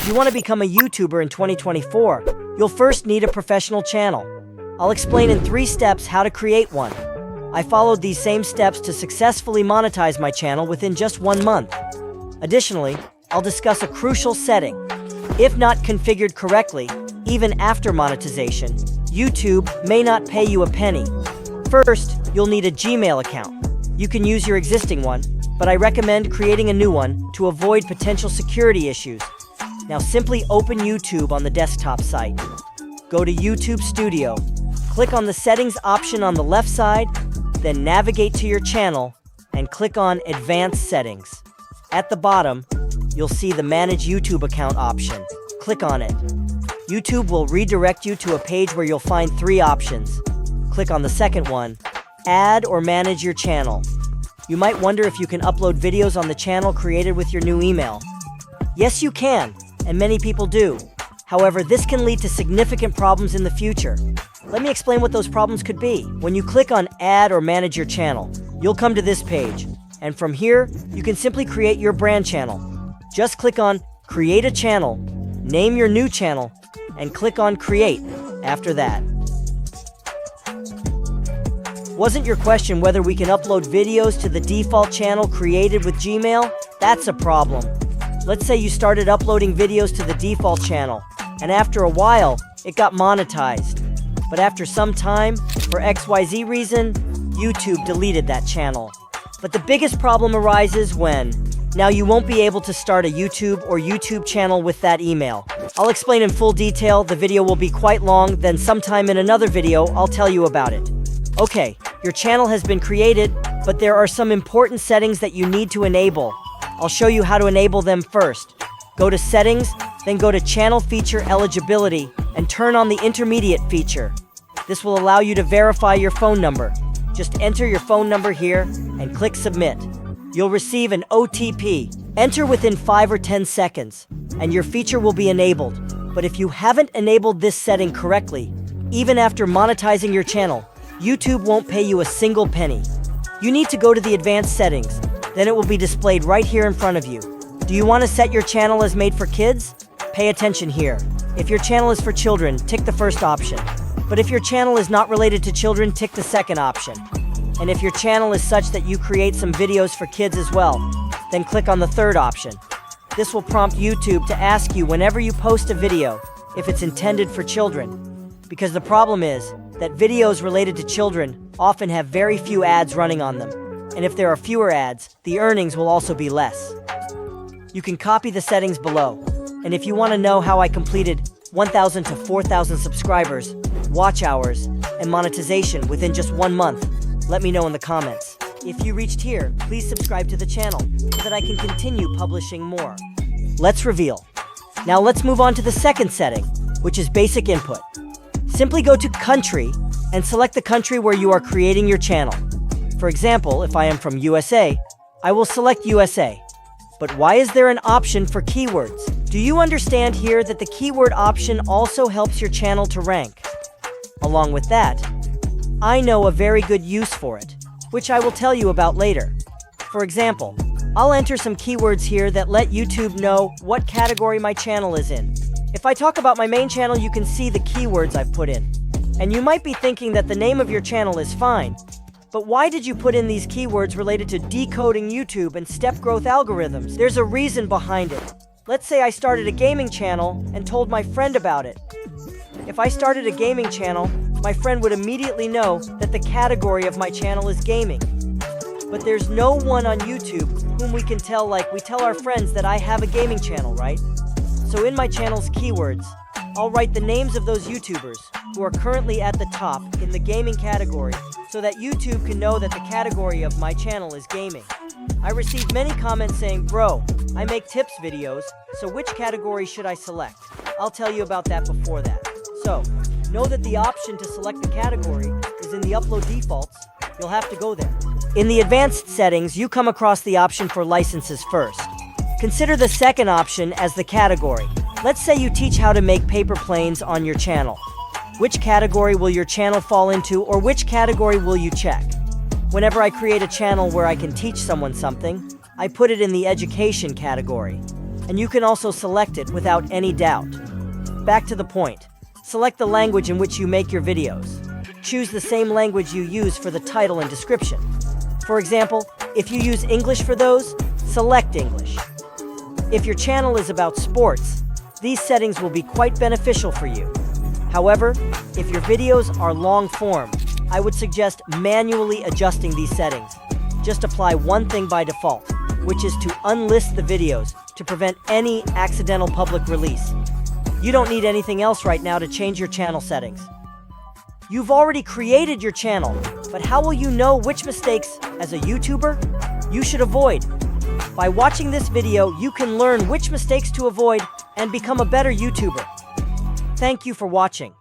If you want to become a YouTuber in 2024, you'll first need a professional channel. I'll explain in 3 steps how to create one. I followed these same steps to successfully monetize my channel within just 1 month. Additionally, I'll discuss a crucial setting. If not configured correctly, even after monetization, YouTube may not pay you a penny. First, you'll need a Gmail account. You can use your existing one, but I recommend creating a new one to avoid potential security issues. Now simply open YouTube on the desktop site. Go to YouTube Studio. Click on the settings option on the left side, then navigate to your channel and click on Advanced Settings. At the bottom, you'll see the Manage YouTube Account option. Click on it. YouTube will redirect you to a page where you'll find 3 options. Click on the second one, Add or Manage Your Channel. You might wonder if you can upload videos on the channel created with your new email. Yes, you can, and many people do. However, this can lead to significant problems in the future. Let me explain what those problems could be. When you click on Add or Manage Your Channel, you'll come to this page. And from here, you can simply create your brand channel. Just click on Create a Channel, name your new channel, and click on Create after that. Wasn't your question whether we can upload videos to the default channel created with Gmail? That's a problem. Let's say you started uploading videos to the default channel, and after a while, it got monetized. But after some time, for XYZ reason, YouTube deleted that channel. But the biggest problem arises when now you won't be able to start a YouTube or YouTube channel with that email. I'll explain in full detail. The video will be quite long, then sometime in another video, I'll tell you about it. Okay, your channel has been created, but there are some important settings that you need to enable. I'll show you how to enable them first. Go to Settings, then go to Channel Feature Eligibility, and turn on the Intermediate feature. This will allow you to verify your phone number. Just enter your phone number here and click Submit. You'll receive an OTP. Enter within 5 or 10 seconds, and your feature will be enabled. But if you haven't enabled this setting correctly, even after monetizing your channel, YouTube won't pay you a single penny. You need to go to the Advanced Settings, then it will be displayed right here in front of you. Do you want to set your channel as made for kids? Pay attention here. If your channel is for children, tick the first option. But if your channel is not related to children, tick the second option. And if your channel is such that you create some videos for kids as well, then click on the third option. This will prompt YouTube to ask you whenever you post a video if it's intended for children. Because the problem is that videos related to children often have very few ads running on them. And if there are fewer ads, the earnings will also be less. You can copy the settings below. And if you want to know how I completed 1,000 to 4,000 subscribers, watch hours, and monetization within just 1 month, let me know in the comments. If you reached here, please subscribe to the channel so that I can continue publishing more. Let's reveal. Now let's move on to the second setting, which is basic input. Simply go to Country and select the country where you are creating your channel. For example, if I am from USA, I will select USA. But why is there an option for keywords? Do you understand here that the keyword option also helps your channel to rank? Along with that, I know a very good use for it, which I will tell you about later. For example, I'll enter some keywords here that let YouTube know what category my channel is in. If I talk about my main channel, you can see the keywords I've put in. And you might be thinking that the name of your channel is fine, but why did you put in these keywords related to decoding YouTube and step growth algorithms? There's a reason behind it. Let's say I started a gaming channel and told my friend about it. If I started a gaming channel, my friend would immediately know that the category of my channel is gaming. But there's no one on YouTube whom we can tell like we tell our friends that I have a gaming channel, right? So in my channel's keywords, I'll write the names of those YouTubers who are currently at the top in the gaming category so that YouTube can know that the category of my channel is gaming. I received many comments saying, bro, I make tips videos, so which category should I select? I'll tell you about that before that. So, know that the option to select the category is in the upload defaults. You'll have to go there. In the advanced settings, you come across the option for licenses first. Consider the second option as the category. Let's say you teach how to make paper planes on your channel. Which category will your channel fall into, or which category will you check? Whenever I create a channel where I can teach someone something, I put it in the education category. and you can also select it without any doubt. Back to the point. Select the language in which you make your videos. Choose the same language you use for the title and description. For example, if you use English for those, select English. If your channel is about sports, these settings will be quite beneficial for you. However, if your videos are long form, I would suggest manually adjusting these settings. Just apply one thing by default, which is to unlist the videos to prevent any accidental public release. You don't need anything else right now to change your channel settings. You've already created your channel, but how will you know which mistakes, as a YouTuber, you should avoid? By watching this video, you can learn which mistakes to avoid and become a better YouTuber. Thank you for watching.